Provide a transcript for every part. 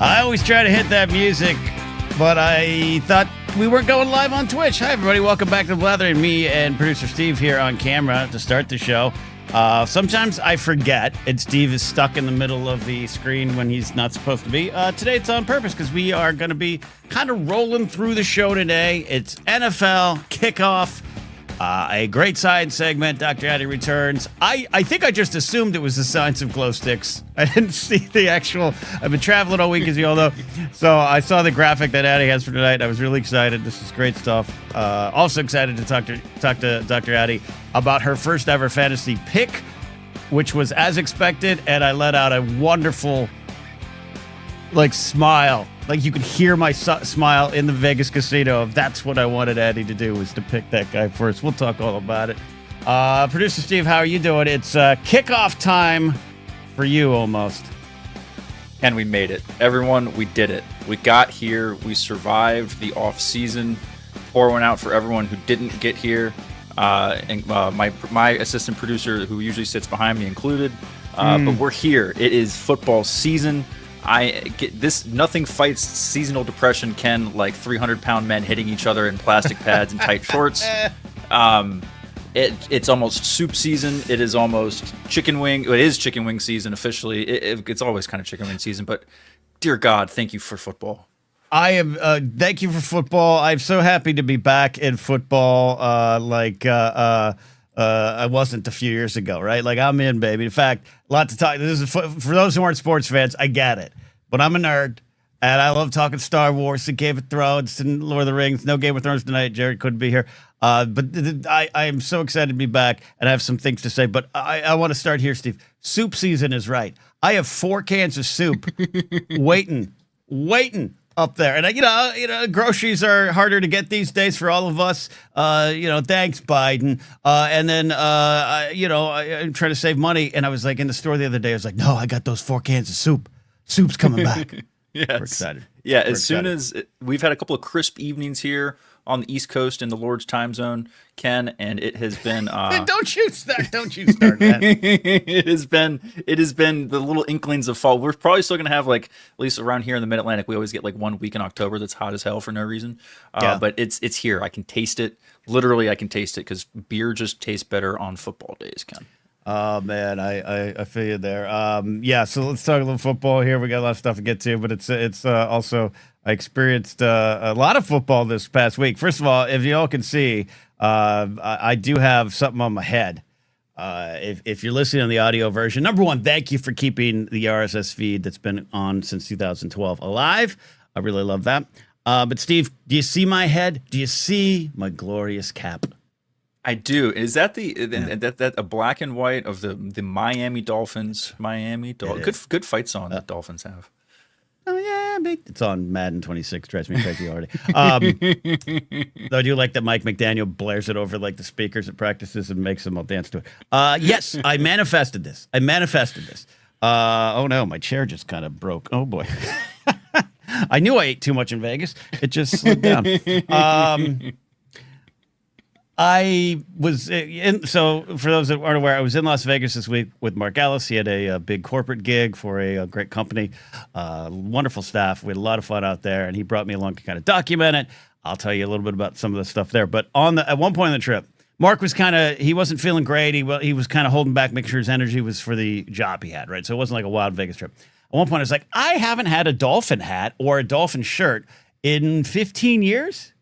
I always try to hit that music, but I thought we weren't going live on Twitch. Hi, everybody. Welcome back to Blathering. Me and producer Steve here on camera to start the show. Sometimes I forget, and Steve is stuck in the middle of the screen when he's not supposed to be. Today it's on purpose because we are going to be kind of rolling through the show today. It's NFL kickoff. A great side segment. Dr. Addy returns. I think I just assumed it was the science of glow sticks. I didn't see the actual. I've been traveling all week, as you all know. So I saw the graphic that Addy has for tonight. I was really excited. This is great stuff. Also excited to talk to Dr. Addy about her first ever fantasy pick, which was as expected, and I let out a wonderful smile. Like you could hear my smile in the Vegas casino. That's what I wanted Addy to do, was to pick that guy first. We'll talk all about it. Producer Steve, how are you doing? It's kickoff time for you almost. And we made it. Everyone, we did it. We got here. We survived the off season. Pour one out for everyone who didn't get here. And my assistant producer, who usually sits behind me, included. But we're here. It is football season. Nothing fights seasonal depression can like 300-pound men hitting each other in plastic pads and tight shorts. It's almost soup season. It is almost chicken wing. It is chicken wing season officially. It's always kind of chicken wing season. But dear God, thank you for football. I am. Thank you for football. I'm so happy to be back in football. I wasn't a few years ago, right? Like, I'm in, baby. In fact, a lot to talk. This is for those who aren't sports fans. I get it, but I'm a nerd, and I love talking Star Wars and Game of Thrones and Lord of the Rings. No Game of Thrones tonight. Jared couldn't be here, but I am so excited to be back, and I have some things to say. But I want to start here, Steve. Soup season is right. I have 4 cans of soup waiting up there, and you know, groceries are harder to get these days for all of us. Thanks, Biden. And then I'm trying to save money, and I was like in the store the other day. I was like, no, I got those 4 cans of soup. Soup's coming back. Yes. We're excited. Yeah, soon as we've had a couple of crisp evenings here on the East Coast in the Lord's time zone, Ken, and it has been Don't you start that. It has been the little inklings of fall. We're probably still gonna have, like, at least around here in the Mid-Atlantic, we always get like 1 week in October that's hot as hell for no reason. But it's here. I can taste it. Literally, I can taste it because beer just tastes better on football days, Ken. Oh, man, I feel you there. So let's talk a little football here. We got a lot of stuff to get to, but it's also, I experienced a lot of football this past week. First of all, if you all can see, I do have something on my head. If you're listening on the audio version, number one, thank you for keeping the RSS feed that's been on since 2012 alive. I really love that. But Steve, do you see my head? Do you see my glorious cap? I do. Is that that a black and white of the Miami Dolphins? Good fight song that Dolphins have. Oh yeah, it's on Madden 26. Drives me crazy already. Though I do like that Mike McDaniel blares it over like the speakers at practices and makes them all dance to it. Yes, I manifested this. Oh no, my chair just kind of broke. Oh boy. I knew I ate too much in Vegas. It just slid down. I was so for those that aren't aware, I was in Las Vegas this week with Mark Ellis. He had a big corporate gig for a great company, wonderful staff. We had a lot of fun out there, and he brought me along to kind of document it. I'll tell you a little bit about some of the stuff there. But at one point in the trip, Mark was he wasn't feeling great. He was kind of holding back, making sure his energy was for the job he had, right? So it wasn't like a wild Vegas trip. At one point, I was like, I haven't had a Dolphin hat or a Dolphin shirt in 15 years.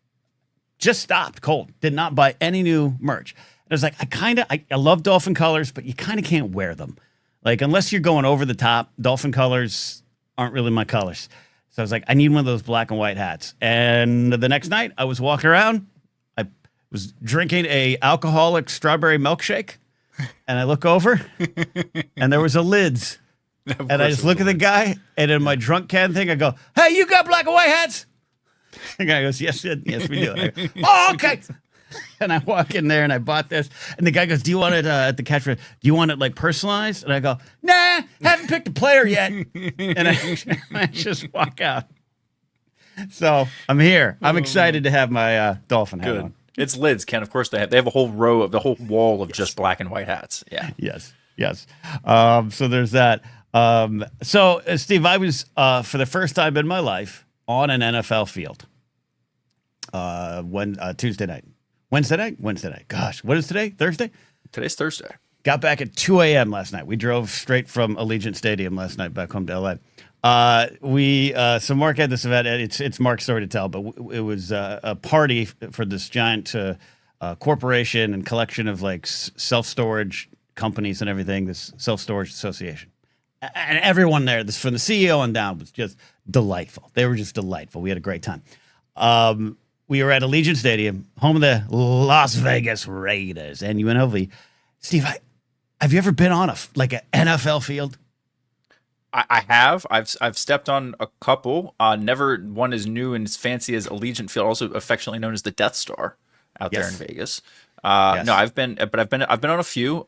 Just stopped cold. Did not buy any new merch. And I was like, I love Dolphin colors, but you kind of can't wear them. Like, unless you're going over the top, Dolphin colors aren't really my colors. So I was like, I need one of those black and white hats. And the next night, I was walking around. I was drinking a alcoholic strawberry milkshake. And I look over, and there was a Lids. And I just look at the guy, and in my drunk Ken thing, I go, hey, you got black and white hats? The guy goes, yes, we do. I go, oh, okay. And I walk in there and I bought this. And the guy goes, do you want it at the catch? Do you want it like personalized? And I go, nah, haven't picked a player yet. And I just walk out. So I'm here. I'm excited to have my Dolphin hat on. It's Lids, Ken. Of course they have a whole row of the whole wall of just black and white hats. Yeah. Yes. So there's that. So, Steve, I was for the first time in my life on an NFL field Tuesday night. Wednesday night. Gosh, what is today? Thursday? Today's Thursday. Got back at 2 a.m. last night. We drove straight from Allegiant Stadium last night back home to LA. So Mark had this event. It's Mark's story to tell, but it was a party for this giant corporation and collection of like self-storage companies and everything, this self-storage association. And everyone there, this from the CEO on down, was just delightful. They were just delightful. We had a great time. We were at Allegiant Stadium, home of the Las Vegas Raiders and UNLV. Steve, have you ever been on an NFL field? I have. I've stepped on a couple. Never one as new and as fancy as Allegiant Field, also affectionately known as the Death Star, out there in Vegas. Yes. No, I've been on a few.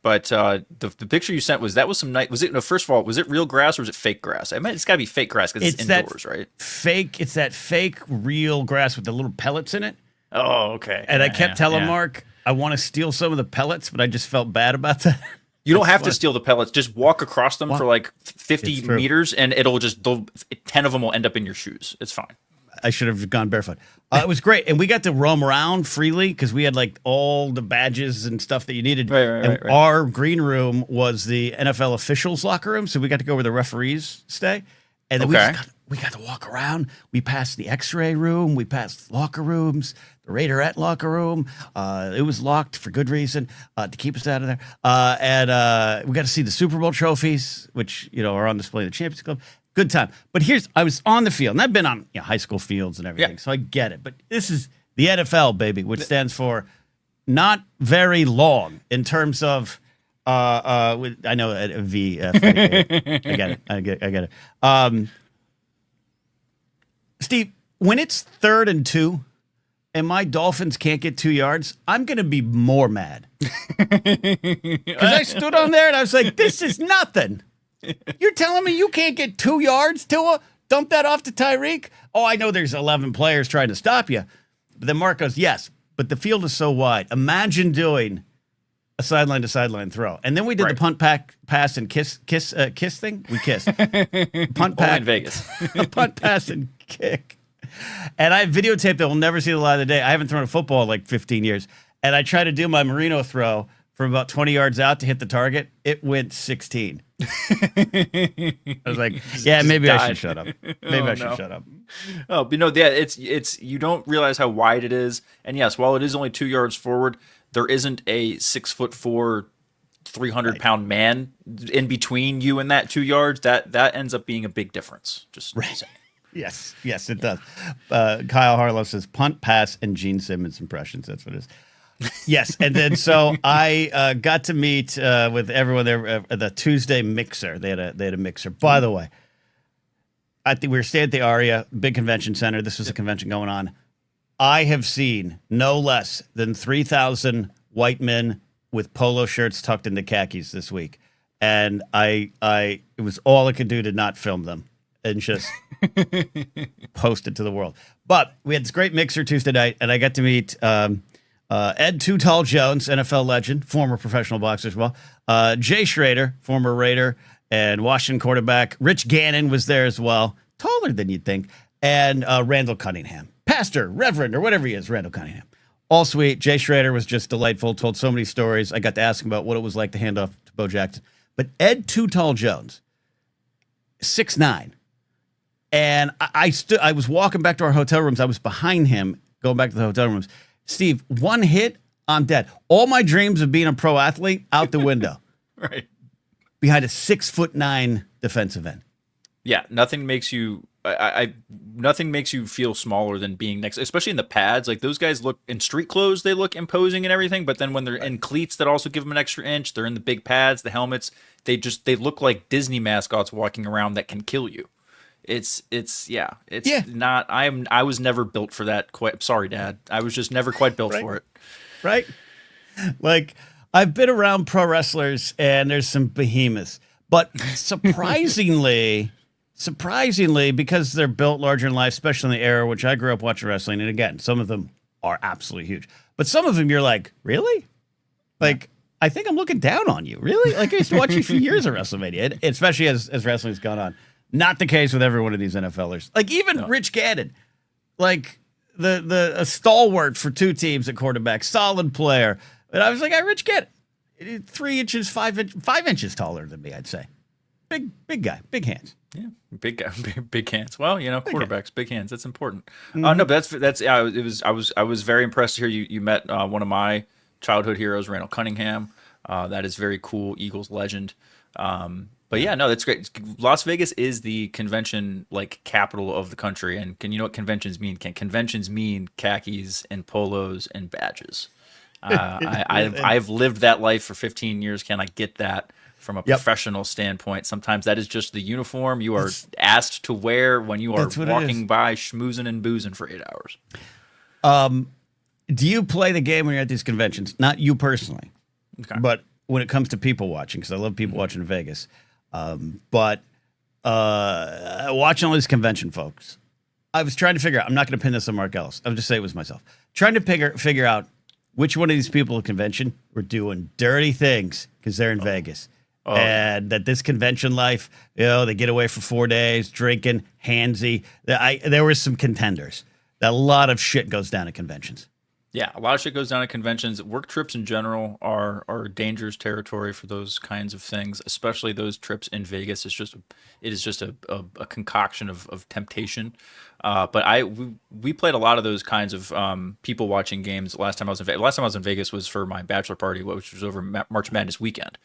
But the picture you sent was some night. Was it? No, first of all, was it real grass or was it fake grass? It's got to be fake grass because it's indoors, right? It's that fake real grass with the little pellets in it. Oh, okay. And I kept telling Mark I want to steal some of the pellets, but I just felt bad about that. You don't have to steal the pellets. Just walk across them for like 50 meters, and 10 of them will end up in your shoes. It's fine. I should have gone barefoot. It was great. And we got to roam around freely because we had like all the badges and stuff that you needed. Right. Our green room was the NFL officials locker room. So we got to go where the referees stay. And then we got to walk around. We passed the x-ray room. We passed locker rooms, the Raiderette locker room. It was locked for good reason to keep us out of there. And we got to see the Super Bowl trophies, which, are on display in the Champions Club. Good time. But I was on the field, and I've been on high school fields and everything, so I get it. But this is the NFL, baby, which stands for not very long in terms of, I know a V. I get it. Steve, when it's 3rd and 2 and my Dolphins can't get 2 yards, I'm going to be more mad. Because I stood on there and I was like, this is nothing. You're telling me you can't get 2 yards, Tua? Dump that off to Tyreek? Oh, I know there's 11 players trying to stop you. But then Mark goes, yes, but the field is so wide. Imagine doing a sideline-to-sideline throw. And then we did the punt, pass, and kiss thing. We kissed. Punt, pass, in Vegas. Punt, pass, and kick. And I videotaped that. We'll never see the light of the day. I haven't thrown a football in like 15 years. And I tried to do my Marino throw from about 20 yards out to hit the target. It went 16. I was like, yeah, maybe I should shut up. Maybe I should shut up. Oh, but it's you don't realize how wide it is. And yes, while it is only 2 yards forward, there isn't a 6'4", 300-pound man in between you and that 2 yards. That ends up being a big difference. Just saying. Yes, it does. Kyle Harlow says punt, pass, and Gene Simmons impressions. That's what it is. Yes, and then so I got to meet with everyone there at the Tuesday mixer. They had a mixer. By the way, I think we were staying at the Aria, big convention center. This was a convention going on. I have seen no less than 3,000 white men with polo shirts tucked into khakis this week, and it was all I could do to not film them and just post it to the world. But we had this great mixer Tuesday night, and I got to meet Ed Too Tall Jones, NFL legend, former professional boxer as well. Jay Schrader, former Raider and Washington quarterback. Rich Gannon was there as well, taller than you'd think. And Randall Cunningham, pastor, reverend, or whatever he is, Randall Cunningham. All sweet. Jay Schrader was just delightful, told so many stories. I got to ask him about what it was like to hand off to Bo Jackson. But Ed Too Tall Jones, 6'9". And I was walking back to our hotel rooms. I was behind him, going back to the hotel rooms. Steve, one hit, I'm dead. All my dreams of being a pro athlete out the window. Right. Behind a 6'9" defensive end. Yeah, nothing makes you nothing makes you feel smaller than being next, especially in the pads. Like those guys look in street clothes, they look imposing and everything, but then when they're in cleats that also give them an extra inch, they're in the big pads, the helmets, they look like Disney mascots walking around that can kill you. It's not. I was never built for that. Sorry, Dad. I was just never quite built for it. Right. Like I've been around pro wrestlers, and there's some behemoths, but surprisingly, because they're built larger in life, especially in the era which I grew up watching wrestling. And again, some of them are absolutely huge, but some of them you're like, really? Like I think I'm looking down on you. Really? Like, I used to watch you for years of WrestleMania, especially as wrestling's gone on. Not the case with every one of these NFLers. Like, even Rich Gannon, like a stalwart for two teams at quarterback, solid player. But I was like, Rich Gannon, 3 inches, 5 inches taller than me, I'd say. Big guy, big hands. Yeah, big guy, big hands. Well, quarterbacks, big hands. That's important. No, but that's. Yeah, I was very impressed to hear you met one of my childhood heroes, Randall Cunningham. That is very cool, Eagles legend. But yeah, no, that's great. Las Vegas is the convention capital of the country, and you know what conventions mean? Conventions mean khakis and polos and badges. I've lived that life for 15 years. Ken, I get that. From a professional standpoint, sometimes that is just the uniform you are asked to wear when you are walking by schmoozing and boozing for 8 hours. Do you play the game when you're at these conventions? Not you personally, okay. But when it comes to people watching, because I love people watching in Vegas. But watching all these convention folks, I was trying to figure out, I'm not going to pin this on Mark Ellis. I'll just say it was myself. Trying to figure out which one of these people at convention were doing dirty things because they're in Vegas. And that this convention life, they get away for 4 days, drinking, handsy. There were some contenders. A lot of shit goes down at conventions. Yeah, a lot of shit goes down at conventions. Work trips in general are dangerous territory for those kinds of things, especially those trips in Vegas. It is just a concoction of temptation. But we played a lot of those kinds of people watching games. Last time I was in Vegas was for my bachelor party, which was over March Madness weekend,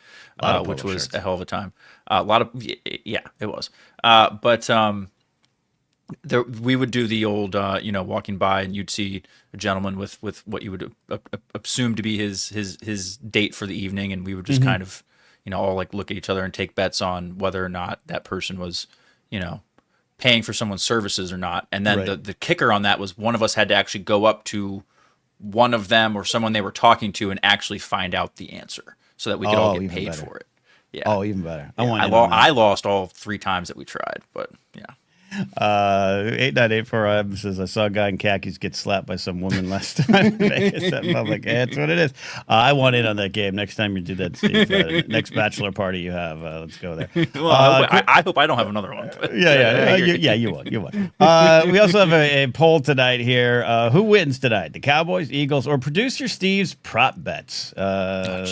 which was a hell of a time. It was. We would do the old, walking by, and you'd see a gentleman with what you would assume to be his date for the evening, and we would just kind of, all look at each other and take bets on whether or not that person was, paying for someone's services or not. And then the kicker on that was one of us had to actually go up to one of them or someone they were talking to and actually find out the answer so that we could all get paid for it. Yeah. Oh, even better. I lost all 3 times that we tried, but yeah. 8984 says, I saw a guy in khakis get slapped by some woman last time in Vegas at public. That's what it is. I want in on that game next time you do that, Steve. Next bachelor party you have, let's go there. Well, I hope I don't have another one. You won. We also have a poll tonight here. Who wins tonight? The Cowboys, Eagles, or producer Steve's prop bets? I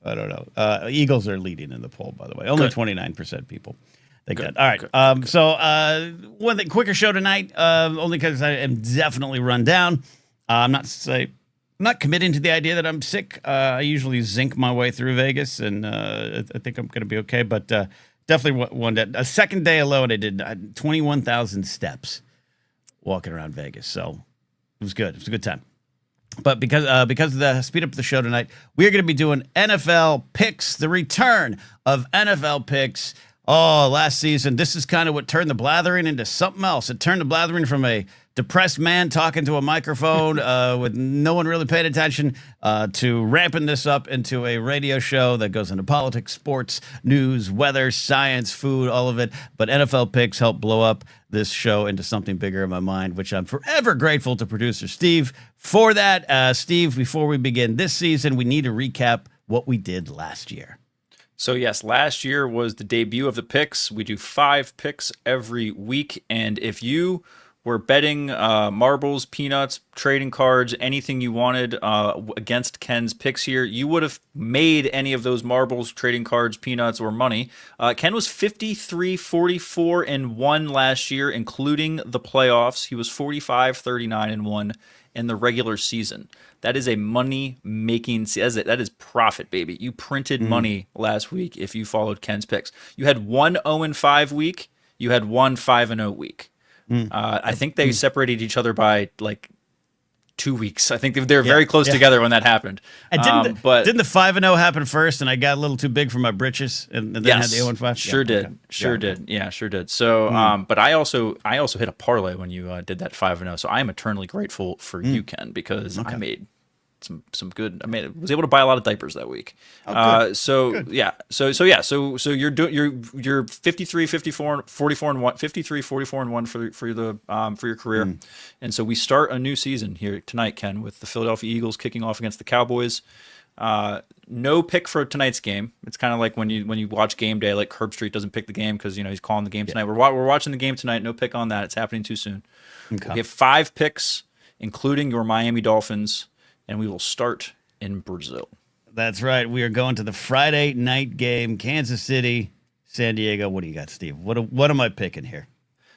don't know. Eagles are leading in the poll, by the way. Only 29% people. Good. All right. So one thing, quicker show tonight, only because I am definitely run down. I'm not committing to the idea that I'm sick. I usually zinc my way through Vegas, and I think I'm going to be okay. But definitely one day, a second day alone, I did 21,000 steps walking around Vegas. So it was good. It was a good time. But because of the speed up the show tonight, we're going to be doing NFL picks, the return of NFL picks. Oh, last season, this is kind of what turned the Blathering into something else. It turned the Blathering from a depressed man talking to a microphone with no one really paying attention to ramping this up into a radio show that goes into politics, sports, news, weather, science, food, all of it. But NFL picks helped blow up this show into something bigger in my mind, which I'm forever grateful to producer Steve for that. Steve, before we begin this season, we need to recap what we did last year. So yes, last year was the debut of the picks. We do 5 picks every week, and if you were betting marbles, peanuts, trading cards, anything you wanted against Ken's picks here, you would have made any of those marbles, trading cards, peanuts, or money. Ken was 53-44-1 last year, including the playoffs. He was 45-39-1 in the regular season. That is a money-making. That is profit, baby. You printed money last week if you followed Ken's picks. You had one 0-5 week. You had one 5-0 week. I think they separated each other by 2 weeks. I think they're very close together when that happened. And didn't the 5-0 happen first, and I got a little too big for my britches, and then had the 0-5? Sure did. Yeah, sure did. So, but I also hit a parlay when you did that 5-0. So I am eternally grateful for you, Ken, because I made some good. Was able to buy a lot of diapers that week. So you're you're 53-44-1 for your career, and so we start a new season here tonight, Ken, with the Philadelphia Eagles kicking off against the Cowboys. No pick for tonight's game. It's kind of like when you watch game day, like Herb Street doesn't pick the game because he's calling the game tonight. We're watching the game tonight. No pick on that. It's happening too soon. Okay. We have 5 picks, including your Miami Dolphins, and we will start in Brazil. That's right. We are going to the Friday night game, Kansas City, San Diego. What do you got, Steve? What am I picking here?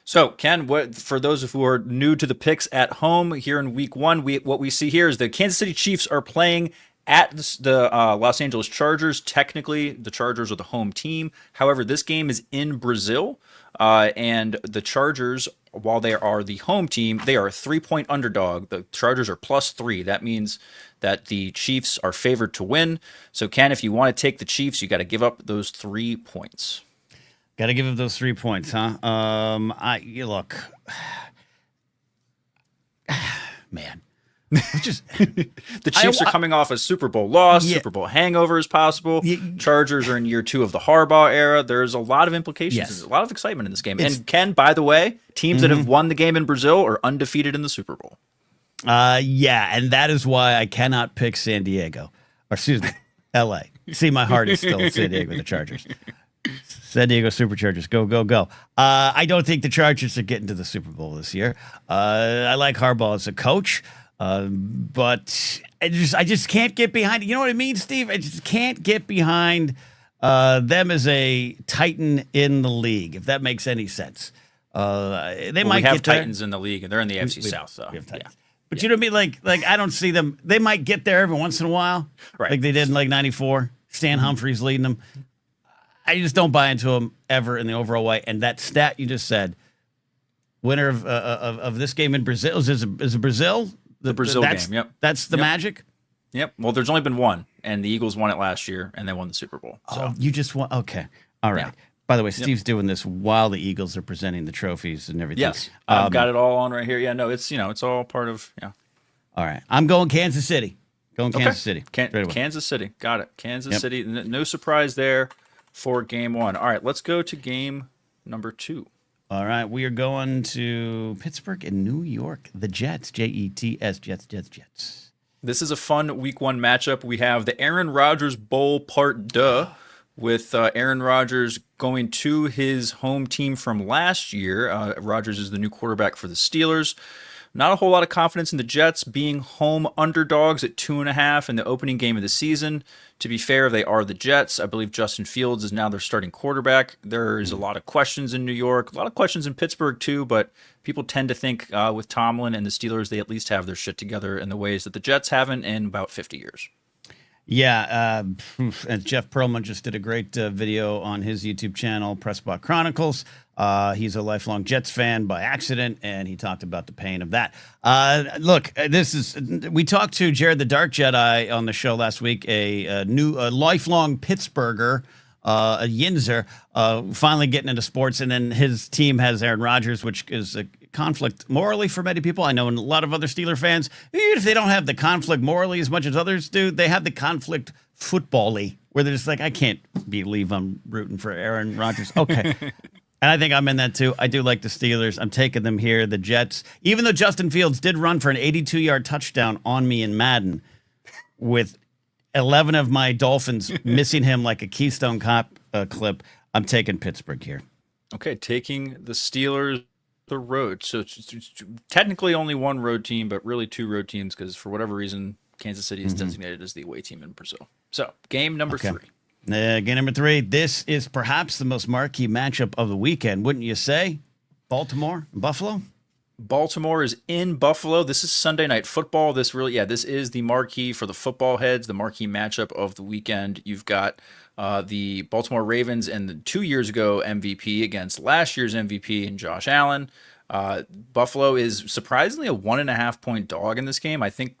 So, Ken, for those who are new to the picks at home here in Week 1, what we see here is the Kansas City Chiefs are playing at the Los Angeles Chargers. Technically, the Chargers are the home team. However, this game is in Brazil, and the Chargers, while they are the home team, they are a 3-point underdog. The Chargers are +3. That means that the Chiefs are favored to win. So, Ken, if you want to take the Chiefs, you got to give up those 3 points. Got to give up those 3 points, huh? Look, man. The Chiefs are coming off a Super Bowl loss, Super Bowl hangover is possible. Chargers are in year 2 of the Harbaugh era. There's a lot of implications. Yes. There's a lot of excitement in this game. And Ken, by the way, teams that have won the game in Brazil are undefeated in the Super Bowl. Yeah, and that is why I cannot pick San Diego. Or excuse me, LA. See, my heart is still in San Diego with the Chargers. San Diego Superchargers, go, go, go. I don't think the Chargers are getting to the Super Bowl this year. I like Harbaugh as a coach. But I just can't get behind. You know what I mean, Steve? I just can't get behind them as a Titan in the league, if that makes any sense. They might have get there. Titans in the league, and they're in the AFC South. So We have Titans. But you know what I mean? Like I don't see them. They might get there every once in a while, Right. like they did in like '94. Stan Humphries leading them. I just don't buy into them ever in the overall way. And that stat you just said, winner of this game in Brazil is Brazil. The Brazil game, yep. That's the magic? Yep. Well, there's only been one, and the Eagles won it last year, and they won the Super Bowl. So. Oh, you just won. Okay. All right. Yeah. By the way, Steve's doing this while the Eagles are presenting the trophies and everything. Yes. I've got it all on right here. Yeah, no, it's all part of, All right. I'm going Kansas City. Kansas City. Kansas City. Got it. Kansas City. No surprise there for game 1. All right, let's go to game number 2. All right, we are going to Pittsburgh and New York. The Jets, Jets, Jets. This is a fun Week 1 matchup. We have the Aaron Rodgers Bowl Part 2, with Aaron Rodgers going to his home team from last year. Rodgers is the new quarterback for the Steelers. Not a whole lot of confidence in the Jets being home underdogs at 2.5 in the opening game of the season. To be fair, they are the Jets. I believe Justin Fields is now their starting quarterback. There is a lot of questions in New York, a lot of questions in Pittsburgh too, but people tend to think with Tomlin and the Steelers, they at least have their shit together in the ways that the Jets haven't in about 50 years. Yeah, and Jeff Perlman just did a great video on his YouTube channel, Pressbox Chronicles. He's a lifelong Jets fan by accident, and he talked about the pain of that. Look, we talked to Jared the Dark Jedi on the show last week, a lifelong Pittsburgher, a Yinzer, finally getting into sports, and then his team has Aaron Rodgers, which is a conflict morally for many people. I know a lot of other Steeler fans, even if they don't have the conflict morally as much as others do, they have the conflict football-y, where they're just like, I can't believe I'm rooting for Aaron Rodgers. Okay. And I think I'm in that too. I do like the Steelers. I'm taking them here. The Jets, even though Justin Fields did run for an 82-yard touchdown on me in Madden, with 11 of my Dolphins missing him like a Keystone Cop clip, I'm taking Pittsburgh here. Okay, taking the Steelers the road. So it's technically only one road team, but really 2 road teams because for whatever reason, Kansas City is designated as the away team in Brazil. So game number 3. Game number 3. This is perhaps the most marquee matchup of the weekend, wouldn't you say? Baltimore and Buffalo? Baltimore is in Buffalo. This is Sunday Night Football. This is the marquee for the football heads, the marquee matchup of the weekend. You've got the Baltimore Ravens and the 2 years ago MVP against last year's MVP in Josh Allen. Buffalo is surprisingly a 1.5 point dog in this game. I think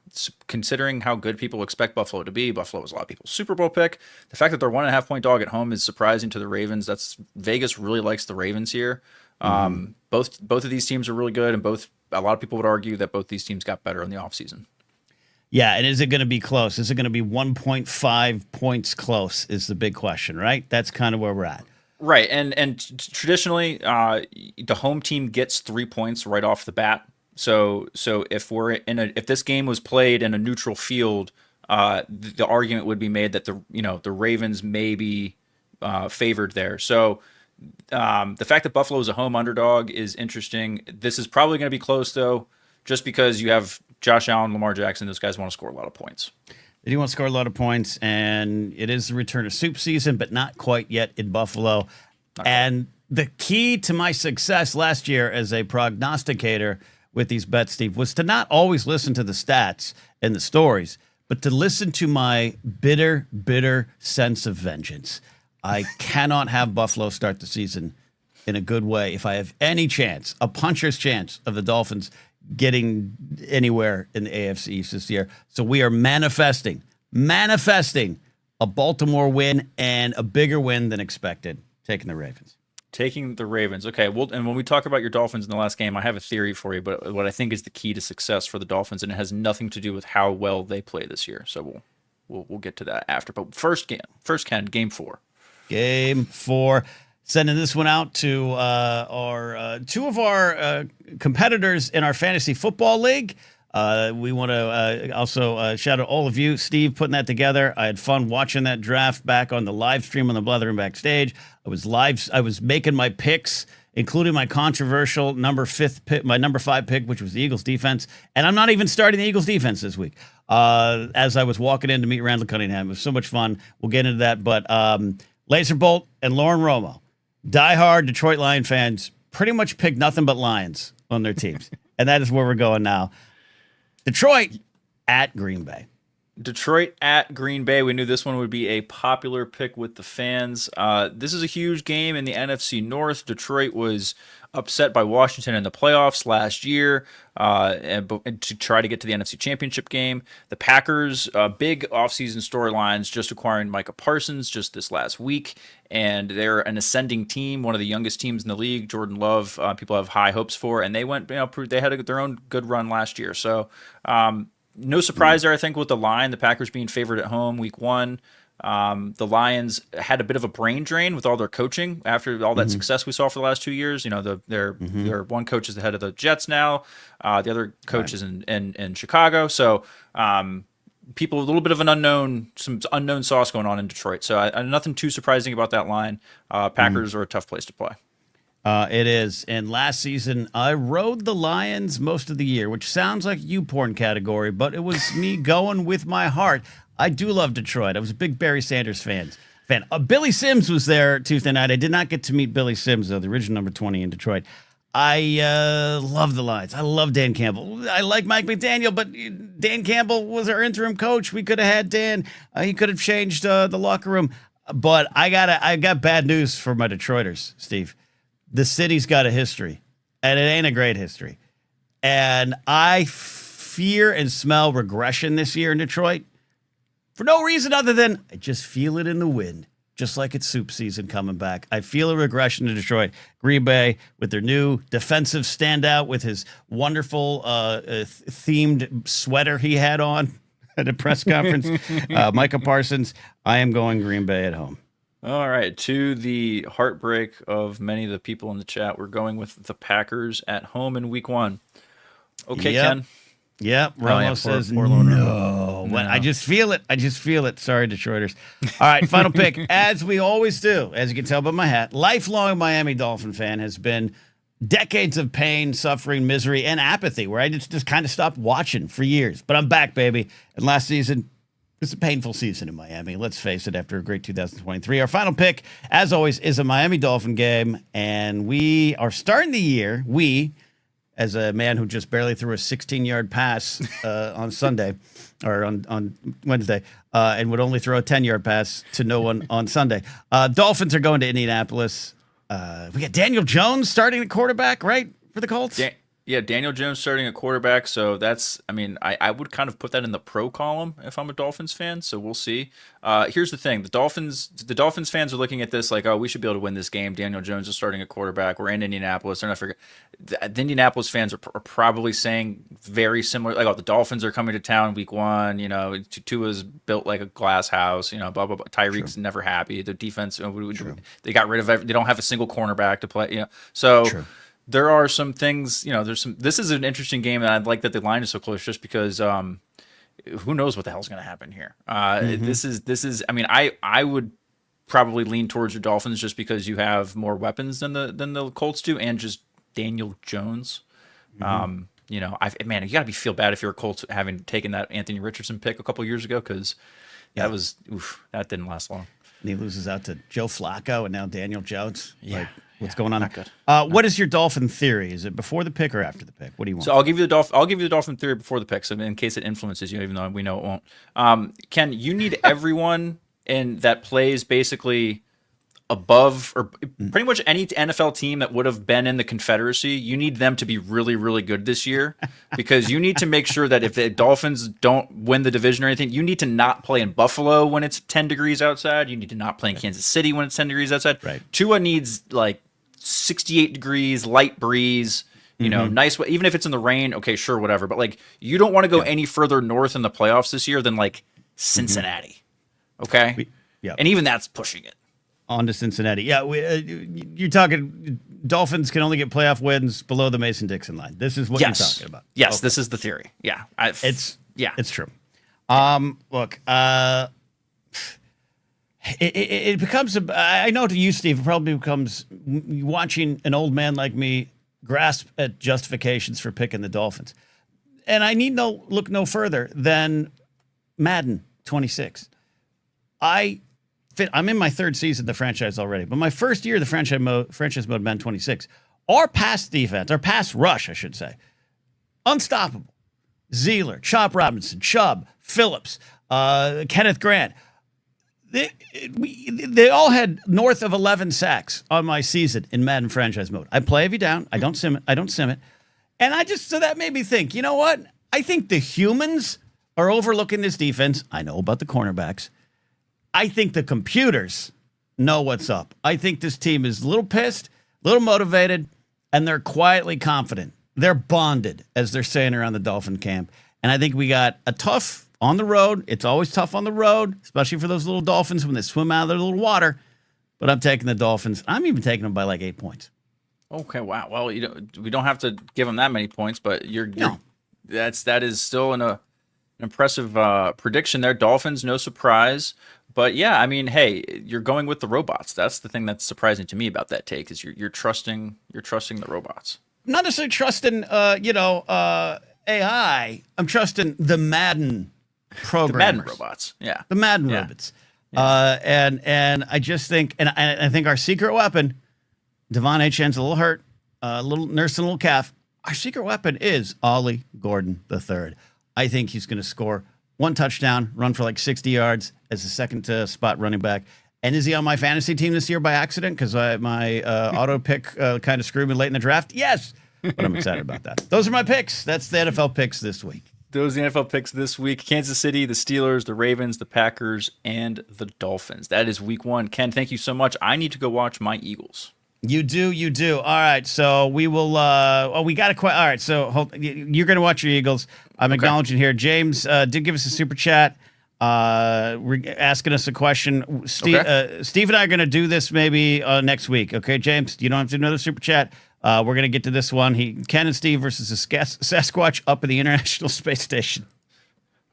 considering how good people expect Buffalo to be, Buffalo was a lot of people's Super Bowl pick. The fact that they're 1.5 point dog at home is surprising to the Ravens. Vegas really likes the Ravens here. Both of these teams are really good, and a lot of people would argue that both these teams got better in the offseason. Yeah, and is it going to be close? Is it going to be 1.5 points close is the big question, right? That's kind of where we're at. Right, and traditionally, the home team gets 3 points right off the bat. So if if this game was played in a neutral field, the argument would be made that the Ravens may be favored there. So the fact that Buffalo is a home underdog is interesting. This is probably going to be close, though, just because you have Josh Allen, Lamar Jackson. Those guys want to score a lot of points. They do want to score a lot of points, and it is the return of soup season, but not quite yet in Buffalo. And the key to my success last year as a prognosticator with these bets, Steve, was to not always listen to the stats and the stories, but to listen to my bitter, bitter sense of vengeance. I cannot have Buffalo start the season in a good way if I have any chance, a puncher's chance of the Dolphins getting anywhere in the AFC East this year. So we are manifesting a Baltimore win and a bigger win than expected, taking the Ravens. Taking the Ravens. Okay, well, and when we talk about your Dolphins in the last game, I have a theory for you, but what I think is the key to success for the Dolphins, and it has nothing to do with how well they play this year. So we'll get to that after. But first, Ken, game 4. Game 4. Sending this one out to our two of our competitors in our fantasy football league. We want to also shout out all of you. Steve putting that together. I had fun watching that draft back on the live stream on the Blathering backstage. I was making my picks, including my controversial number 5 pick, which was the Eagles defense. And I'm not even starting the Eagles defense this week. As I was walking in to meet Randall Cunningham, it was so much fun. We'll get into that. But Laserbolt and Lauren Romo, diehard Detroit Lion fans, pretty much picked nothing but Lions on their teams. And that is where we're going now. Detroit at Green Bay. Detroit at Green Bay. We knew this one would be a popular pick with the fans. This is a huge game in the NFC North. Detroit was upset by Washington in the playoffs last year and to try to get to the NFC Championship game. The Packers, big offseason storylines, just acquiring Micah Parsons just this last week, and they're an ascending team, one of the youngest teams in the league. Jordan Love, people have high hopes for, and they went, they had their own good run last year. So no surprise there, I think, with the line. The Packers being favored at home week 1. The Lions had a bit of a brain drain with all their coaching after all that success we saw for the last 2 years. Their one coach is the head of the Jets now. The other coach is in Chicago. So people, a little bit of some unknown sauce going on in Detroit. So nothing too surprising about that line. Packers are a tough place to play. It is. And last season, I rode the Lions most of the year, which sounds like you porn category, but it was me going with my heart. I do love Detroit. I was a big Barry Sanders fan. Billy Sims was there Tuesday night. I did not get to meet Billy Sims, though, the original number 20 in Detroit. I love the Lions. I love Dan Campbell. I like Mike McDaniel, but Dan Campbell was our interim coach. We could have had Dan. He could have changed the locker room. But I got bad news for my Detroiters, Steve. The city's got a history, and it ain't a great history. And I fear and smell regression this year in Detroit for no reason other than I just feel it in the wind, just like it's soup season coming back. I feel a regression in Detroit. Green Bay with their new defensive standout with his wonderful themed sweater he had on at a press conference. Micah Parsons, I am going Green Bay at home. All right, to the heartbreak of many of the people in the chat, we're going with the Packers at home in week 1. Okay, yep. Ken? Yep, Romo says no. But I just feel it. Sorry, Detroiters. All right, final pick. As we always do, as you can tell by my hat, lifelong Miami Dolphin fan, has been decades of pain, suffering, misery, and apathy, where I just kind of stopped watching for years. But I'm back, baby. And last season, it's a painful season in Miami. Let's face it, after a great 2023. Our final pick, as always, is a Miami Dolphin game. And we are starting the year, as a man who just barely threw a 16-yard pass on Sunday, or on Wednesday, and would only throw a 10-yard pass to no one on Sunday. Dolphins are going to Indianapolis. We got Daniel Jones starting at quarterback, right, for the Colts? Yeah, Daniel Jones starting at quarterback. So I would kind of put that in the pro column if I'm a Dolphins fan. So we'll see. Here's the thing: the Dolphins fans are looking at this like, oh, we should be able to win this game. Daniel Jones is starting at quarterback. We're in Indianapolis. They're not figuring. The Indianapolis fans are probably saying very similar, like, oh, the Dolphins are coming to town week 1. Tua's built like a glass house. Blah blah blah. Tyreek's never happy. The defense, they got rid of. They don't have a single cornerback to play. So. True. There are some things, this is an interesting game, and I'd like that the line is so close just because who knows what the hell's going to happen here. This is. I mean, I would probably lean towards your Dolphins just because you have more weapons than the Colts do, and just Daniel Jones. You know, man, you got to feel bad if you're a Colts having taken that Anthony Richardson pick a couple years ago, because that didn't last long. And he loses out to Joe Flacco and now Daniel Jones. Yeah. What's going on? Not good. What is your Dolphin theory? Is it before the pick or after the pick? What do you want? So I'll give you the Dolphin theory before the pick, so in case it influences you, even though we know it won't. Ken, you need everyone that plays basically above, or pretty much any NFL team that would have been in the Confederacy, you need them to be really, really good this year, because you need to make sure that if the Dolphins don't win the division or anything, you need to not play in Buffalo when it's 10 degrees outside. You need to not play in Kansas City when it's 10 degrees outside. Right. Tua needs like 68 degrees, light breeze, you know, nice. Even if it's in the rain, okay, sure, whatever. But like, you don't want to go any further north in the playoffs this year than like Cincinnati. Okay. And even that's pushing it. On to Cincinnati. Yeah, you're talking Dolphins can only get playoff wins below the Mason-Dixon line. This is what you're talking about. Yes, this is the theory. Yeah. It's true. Look, it becomes, I know to you, Steve, it probably becomes watching an old man like me grasp at justifications for picking the Dolphins. And I need look no further than Madden 26. I'm in my third season of the franchise already, but my first year of the franchise mode Madden 26, our pass defense, our pass rush, I should say, unstoppable. Zeeler, Chop Robinson, Chubb, Phillips, Kenneth Grant. They all had north of 11 sacks on my season in Madden franchise mode. I play every down. I don't sim it. And so that made me think, you know what? I think the humans are overlooking this defense. I know about the cornerbacks. I think the computers know what's up. I think this team is a little pissed, a little motivated, and they're quietly confident. They're bonded, as they're saying around the Dolphin camp. And I think we got a tough on the road. It's always tough on the road, especially for those little Dolphins when they swim out of their little water. But I'm taking the Dolphins. I'm even taking them by like 8 points. Okay, wow. Well, we don't have to give them that many points, but that is still an impressive prediction there. Dolphins, no surprise. But yeah, I mean, hey, you're going with the robots. That's the thing that's surprising to me about that take, is you're trusting the robots. Not necessarily trusting AI. I'm trusting the Madden programmers. The Madden robots. Yeah. The Madden robots. Yeah. And I just think, and I think our secret weapon, Devon Achane's a little hurt, nursing a little calf. Our secret weapon is Ollie Gordon III. I think he's going to score one touchdown, run for like 60 yards as a second spot running back. And is he on my fantasy team this year by accident? Because my auto pick kind of screwed me late in the draft. Yes, but I'm excited about that. Those are my picks. That's the NFL picks this week. Those are the NFL picks this week. Kansas City, the Steelers, the Ravens, the Packers, and the Dolphins. That is week one. Ken, thank you so much. I need to go watch my Eagles. You do. All right, so we will. We got to. All right, so you're going to watch your Eagles. I'm acknowledging here. James did give us a super chat, asking us a question. Steve and I are going to do this maybe next week. Okay, James, you don't have to do another super chat. We're going to get to this one. Ken and Steve versus a Sasquatch up at the International Space Station.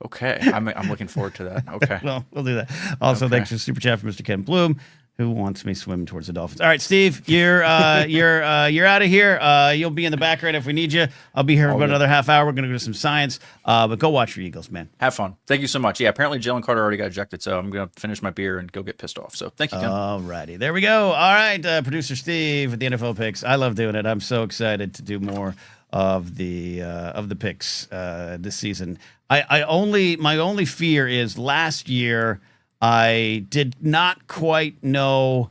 Okay, I'm looking forard to that. Okay, well, we'll do that. Also, thanks for the super chat from Mr. Ken Bloom, who wants me swimming towards the Dolphins. All right, Steve, you're out of here. You'll be in the background if we need you. I'll be here for about another half hour. We're going to go to some science, but go watch your Eagles, man. Have fun. Thank you so much. Yeah, apparently Jalen Carter already got ejected, so I'm going to finish my beer and go get pissed off. So thank you, Ken. All righty. There we go. All right, producer Steve at the NFL picks. I love doing it. I'm so excited to do more of the picks this season. My only fear is last year I did not quite know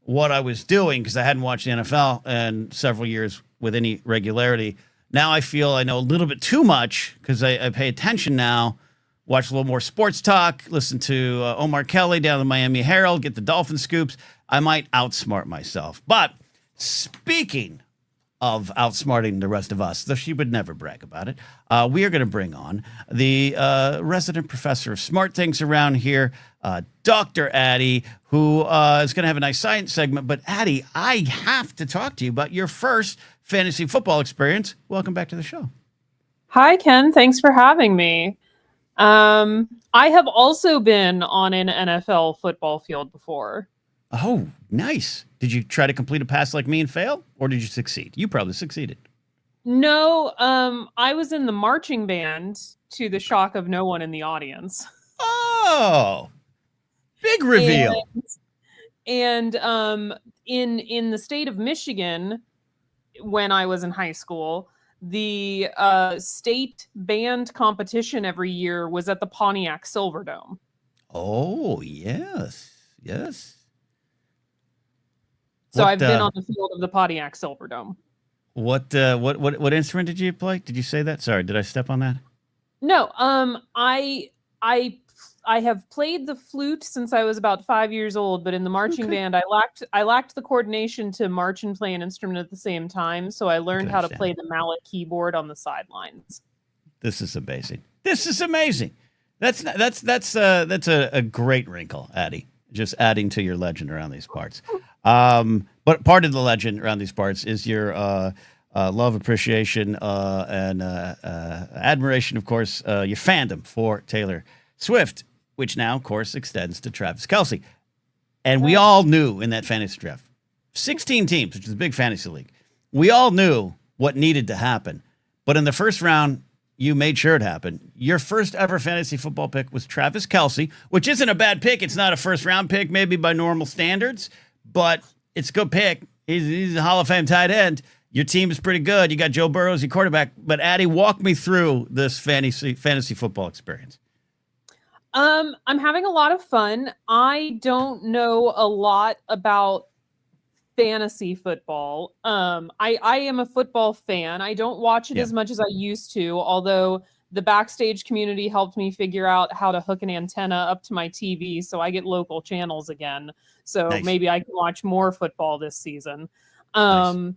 what I was doing because I hadn't watched the NFL in several years with any regularity. Now I feel I know a little bit too much because I pay attention now, watch a little more sports talk, listen to Omar Kelly down the Miami Herald, get the Dolphin scoops. I might outsmart myself. But speaking of outsmarting the rest of us, though she would never brag about it, we are going to bring on the resident professor of smart things around here, Dr. Addie, who is going to have a nice science segment. But Addie, I have to talk to you about your first fantasy football experience. Welcome back to the show. Hi, Ken. Thanks for having me. I have also been on an NFL football field before. Oh, nice. Did you try to complete a pass like me and fail, or did you succeed? You probably succeeded. No, I was in the marching band to the shock of no one in the audience. Oh, big reveal. And in the state of Michigan, when I was in high school, the state band competition every year was at the Pontiac Silverdome. Oh, yes. Yes. So I've been on the field of the Pontiac Silverdome. What instrument did you play? Did you say that? Sorry, did I step on that? No, I have played the flute since I was about 5 years old, but in the marching band, I lacked the coordination to march and play an instrument at the same time, so I learned how to play the mallet keyboard on the sidelines. This is amazing. This is amazing. That's a great wrinkle, Addie. Just adding to your legend around these parts. But part of the legend around these parts is your love, appreciation, and admiration, of course, your fandom for Taylor Swift, which now, of course, extends to Travis Kelce. And we all knew in that fantasy draft, 16 teams, which is a big fantasy league, we all knew what needed to happen. But in the first round, you made sure it happened. Your first ever fantasy football pick was Travis Kelce, which isn't a bad pick. It's not a first round pick, maybe by normal standards, but it's a good pick. He's a Hall of Fame tight end. Your team is pretty good. You got Joe Burrow as your quarterback. But Addie, walk me through this fantasy football experience. I'm having a lot of fun. I don't know a lot about fantasy football. I am a football fan. I don't watch it as much as I used to, although the backstage community helped me figure out how to hook an antenna up to my TV so I get local channels again. So maybe I can watch more football this season. But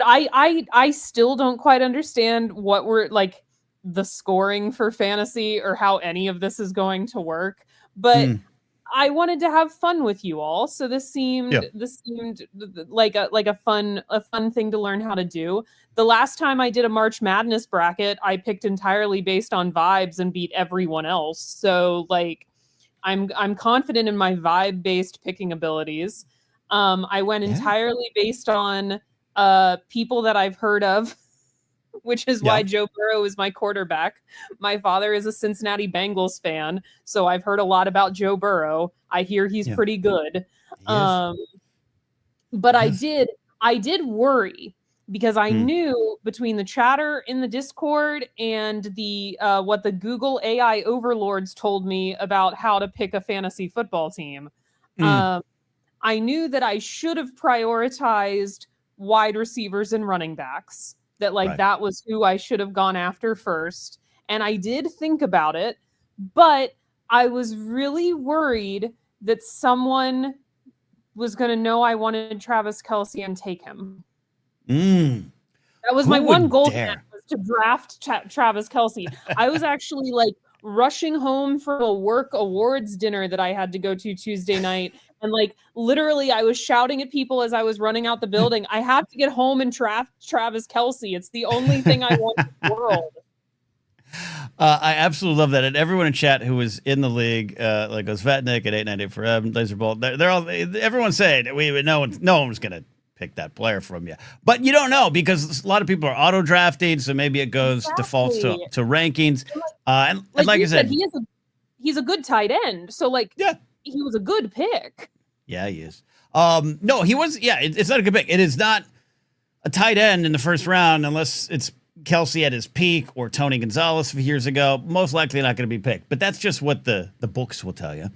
I still don't quite understand what we're like the scoring for fantasy or how any of this is going to work. But I wanted to have fun with you all, so this seemed like a fun thing to learn how to do. The last time I did a March Madness bracket, I picked entirely based on vibes and beat everyone else. So like, I'm confident in my vibe based picking abilities. I went entirely based on people that I've heard of, which is why Joe Burrow is my quarterback. My father is a Cincinnati Bengals fan, so I've heard a lot about Joe Burrow. I hear he's pretty good. But I did worry because I knew between the chatter in the Discord and the what the Google AI overlords told me about how to pick a fantasy football team. I knew that I should have prioritized wide receivers and running backs. That was who I should have gone after first. And I did think about it, but I was really worried that someone was going to know I wanted Travis Kelce and take him. That was my one goal was to draft Travis Kelce. I was actually like rushing home from a work awards dinner that I had to go to Tuesday night. And like literally I was shouting at people as I was running out the building. I have to get home and draft Travis Kelce. It's the only thing I want in the world. I absolutely love that. And everyone in chat who was in the league, like goes Vatnik at 898 for Laserbolt, they're all, everyone's saying no one was going to pick that player from you. But you don't know because a lot of people are auto drafting. So maybe it goes defaults to rankings. And like I said, he's a good tight end. So like, he was a good pick. Yeah, he is. No, he was. Yeah, it's not a good pick. It is not a tight end in the first round unless it's Kelce at his peak or Tony Gonzalez years ago. Most likely not going to be picked. But that's just what the books will tell you.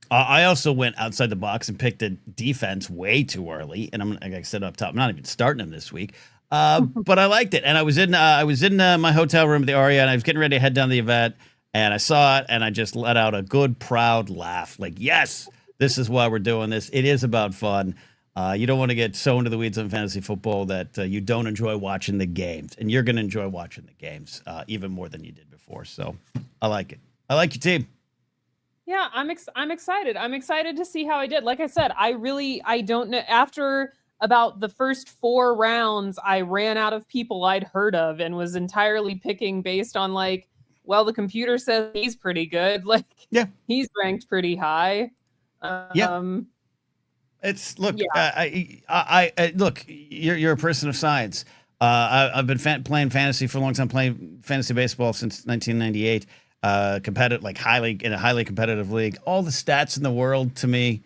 I also went outside the box and picked a defense way too early. And like I said up top, I'm not even starting him this week. But I liked it. And I was in my hotel room at the Aria, and I was getting ready to head down the event. And I saw it, and I just let out a good, proud laugh. Like, yes, this is why we're doing this. It is about fun. You don't want to get so into the weeds on fantasy football that you don't enjoy watching the games. And you're going to enjoy watching the games even more than you did before. So I like it. I like your team. Yeah, I'm excited. I'm excited to see how I did. Like I said, I don't know. After about the first 4 rounds, I ran out of people I'd heard of and was entirely picking based on like, well, the computer says he's pretty good. Like, Yeah. he's ranked pretty high. It's look. Yeah. I look. You're a person of science. I've been playing fantasy for a long time, playing fantasy baseball since 1998. Competitive, like in a highly competitive league. All the stats in the world to me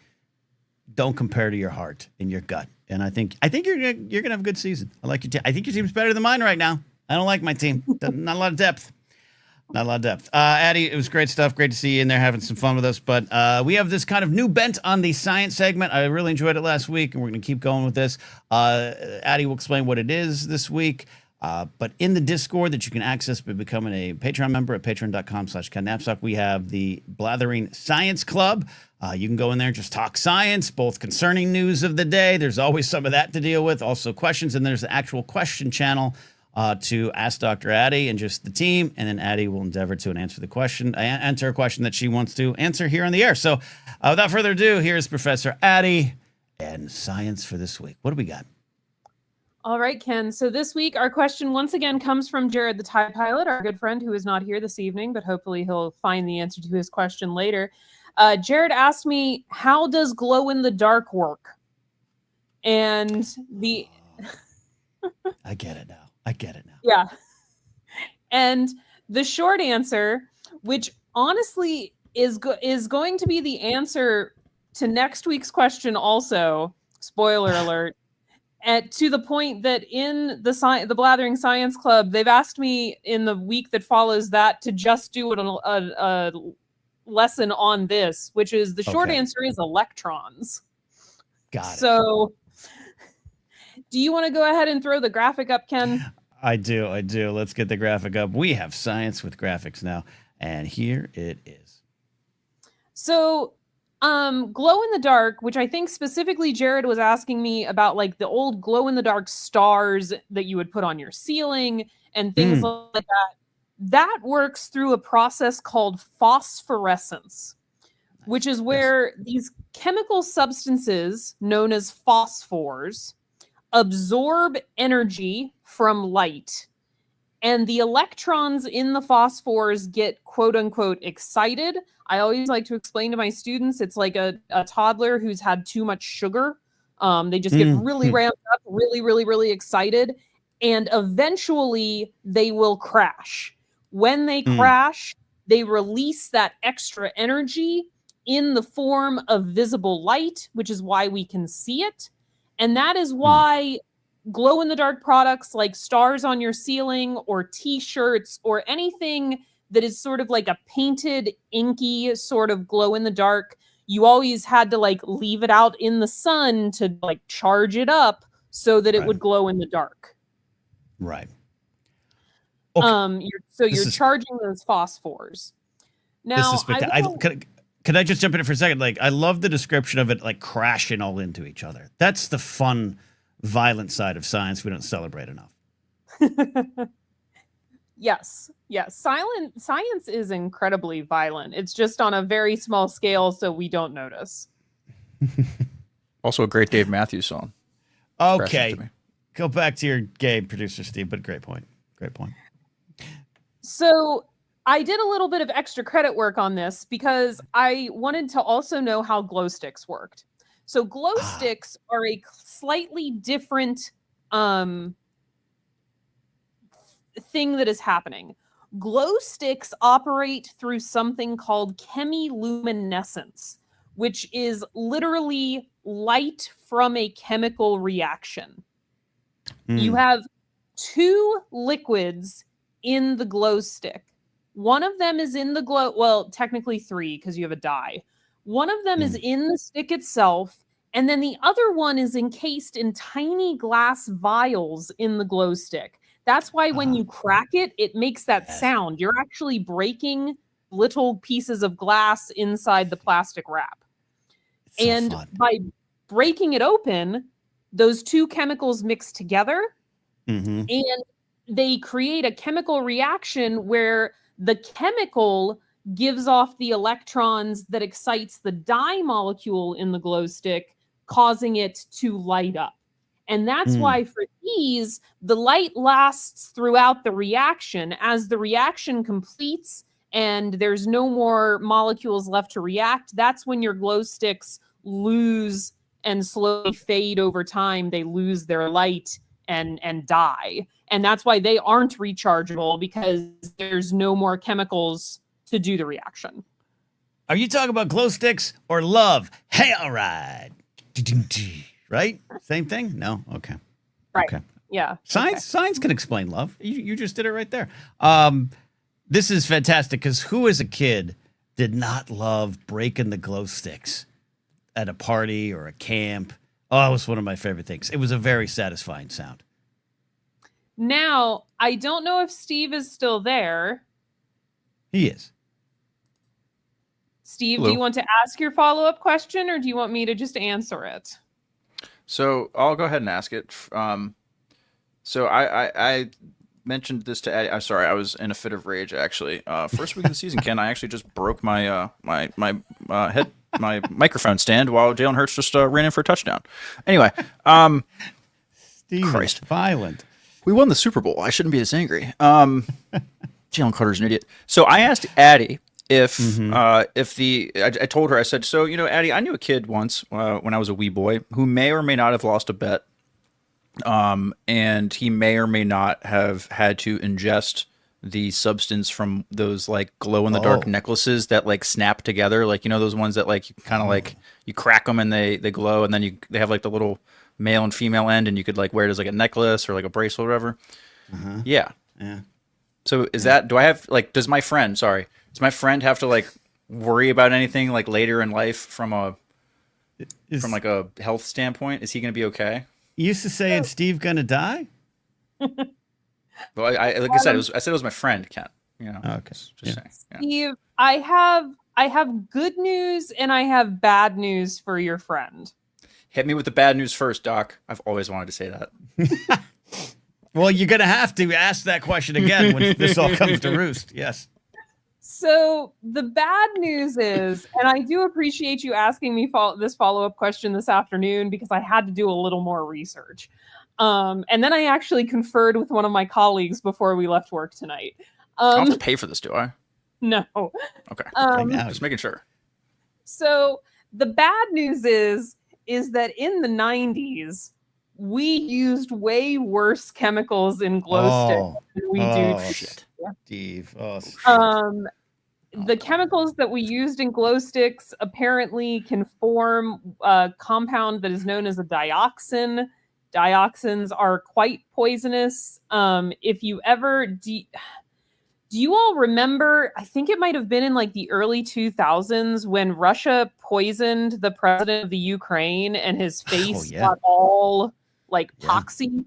don't compare to your heart and your gut. And I think you're gonna have a good season. I like your team. I think your team's better than mine right now. I don't like my team. Not a lot of depth. Not a lot of depth. Addie, it was great stuff. Great to see you in there having some fun with us. But we have this kind of new bent on the science segment. I really enjoyed it last week, and we're going to keep going with this. Addie will explain what it is this week. But in the Discord that you can access by becoming a Patreon member at patreon.com/Napzok, we have the Blathering Science Club. You can go in there and just talk science, both concerning news of the day. There's always some of that to deal with. Also questions, and there's the actual question channel to ask Dr. Addie and just the team, and then Addie will endeavor to answer a question that she wants to answer here on the air. So without further ado, here's Professor Addie and science for this week. What do we got? All right, Ken. So this week, our question once again comes from Jared the TIE Pilot, our good friend who is not here this evening, but hopefully he'll find the answer to his question later. Jared asked me, how does glow in the dark work? And I get it now. Yeah. And the short answer, which honestly is going to be the answer to next week's question also, spoiler alert, to the point that in the Blathering Science Club, they've asked me in the week that follows that to just do a lesson on this, which is the short answer is electrons. Got it. So do you want to go ahead and throw the graphic up, Ken? I do. Let's get the graphic up. We have science with graphics now, and here it is. So, glow in the dark, which I think specifically Jared was asking me about, like the old glow in the dark stars that you would put on your ceiling and things like that. That works through a process called phosphorescence, which is where these chemical substances known as phosphors absorb energy from light, and the electrons in the phosphors get quote unquote excited. I always like to explain to my students it's like a toddler who's had too much sugar. They just get really ramped up, really excited, and eventually they will crash. When they crash, they release that extra energy in the form of visible light, which is why we can see it. And that is why glow-in-the-dark products like stars on your ceiling or T-shirts or anything that is sort of like a painted, inky sort of glow-in-the-dark, you always had to like leave it out in the sun to like charge it up so that it would glow in the dark. Right. Okay. You're charging those phosphors. Now, Can I just jump in for a second? Like, I love the description of it, like crashing all into each other. That's the fun, violent side of science we don't celebrate enough. Yes. Science is incredibly violent. It's just on a very small scale, so we don't notice. Also a great Dave Matthews song. Okay. Go back to your gay producer, Steve, but great point. So I did a little bit of extra credit work on this because I wanted to also know how glow sticks worked. So glow sticks are a slightly different thing that is happening. Glow sticks operate through something called chemiluminescence, which is literally light from a chemical reaction. You have two liquids in the glow stick. One of them is in the glow, well, technically three because you have a dye. One of them is in the stick itself, and then the other one is encased in tiny glass vials in the glow stick. That's why when you crack it, it makes that sound. You're actually breaking little pieces of glass inside the plastic wrap. And by breaking it open, those two chemicals mix together, and they create a chemical reaction where the chemical gives off the electrons that excites the dye molecule in the glow stick, causing it to light up. And that's why for these, the light lasts throughout the reaction. As the reaction completes and there's no more molecules left to react, that's when your glow sticks lose and slowly fade over time. They lose their light and die. And that's why they aren't rechargeable, because there's no more chemicals to do the reaction. Are you talking about glow sticks or love? Hey, all right. Right? Same thing? No? Okay. Right. Okay. Yeah. Science can explain love. You just did it right there. This is fantastic, because who as a kid did not love breaking the glow sticks at a party or a camp? Oh, it was one of my favorite things. It was a very satisfying sound. Now, I don't know if Steve is still there. He is. Steve, Hello. do you want to ask your follow-up question, or do you want me to just answer it? So I'll go ahead and ask it. So I mentioned this to Eddie. I'm sorry, I was in a fit of rage actually. First week of the season, Ken, I actually just broke my my microphone stand while Jalen Hurts just ran in for a touchdown. Anyway, Steve Christ. is violent. we won the Super Bowl. I shouldn't be this angry. Jalen Carter's an idiot. So I asked Addie if I told her, I said, so, you know, Addie, I knew a kid once when I was a wee boy who may or may not have lost a bet. And he may or may not have had to ingest the substance from those like glow in the dark necklaces that like snap together. Like, you know, those ones that like you kind of like you crack them and they glow, and then they have like the little male and female end, and you could like wear it as like a necklace or like a bracelet or whatever. Yeah. So is that, do I have like, does my friend have to like worry about anything like later in life from like a health standpoint? Is he going to be okay? You used to say, "Is Steve gonna die?" Well, I like I said, it was my friend, Ken. You know. Okay. Just saying. Yeah. Steve, I have good news and I have bad news for your friend. Hit me with the bad news first, Doc. I've always wanted to say that. Well, you're gonna have to ask that question again when this all comes to roost. Yes. So the bad news is, and I do appreciate you asking me this follow-up question this afternoon, because I had to do a little more research. And then I actually conferred with one of my colleagues before we left work tonight. I don't have to pay for this, do I? No. Okay. Just making sure. So the bad news is that in the 90s, we used way worse chemicals in glow sticks than we do. Shit. Steve. The chemicals that we used in glow sticks apparently can form a compound that is known as a dioxin. Dioxins are quite poisonous. If you ever do you all remember, I think it might have been in like the early 2000s, when Russia poisoned the president of the Ukraine and his face got all like poxy?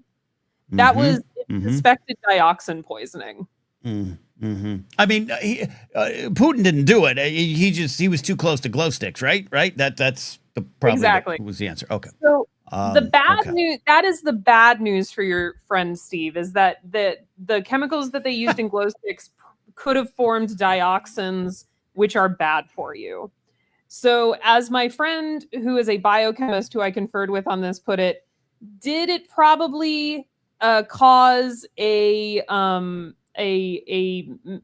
That was suspected dioxin poisoning. I mean, Putin didn't do it. He was too close to glow sticks, right? That's the problem. Exactly. Was the answer. Okay. So the bad news, that is the bad news for your friend Steve, is that the chemicals that they used in glow sticks could have formed dioxins, which are bad for you. So as my friend, who is a biochemist who I conferred with on this, put it, did it probably cause a